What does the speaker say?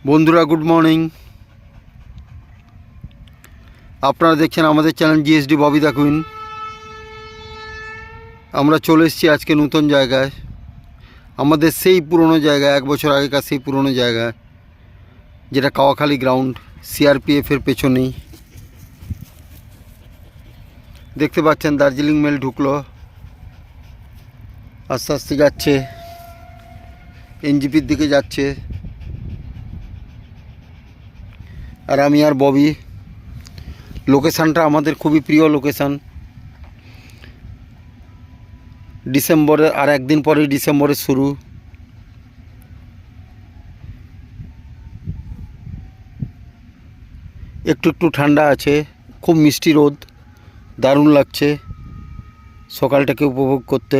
বন্ধুরা good morning. আপনারা দেখছেন আমাদের channel GSD Bobby the queen. আমরা চলে এসেছি আজকে নতুন জায়গায়, আমাদের সেই পুরনো জায়গায়, 1 বছর আগেকার সেই পুরনো জায়গায়, যেটা কাওয়াখালী গ্রাউন্ড, সিআরপিএফের পেছনেই। দেখতে পাচ্ছেন দার্জিলিং মেল ঢুকলো, আস্তে আস্তে যাচ্ছে, এনজিপির দিকে যাচ্ছে। আর আমি আর ববি। লোকেশানটা আমাদের খুবই প্রিয় লোকেশান। ডিসেম্বরে আর একদিন পরেই ডিসেম্বরের শুরু। একটু একটু ঠান্ডা আছে, খুব মিষ্টি রোদ, দারুণ লাগছে সকালটাকে উপভোগ করতে।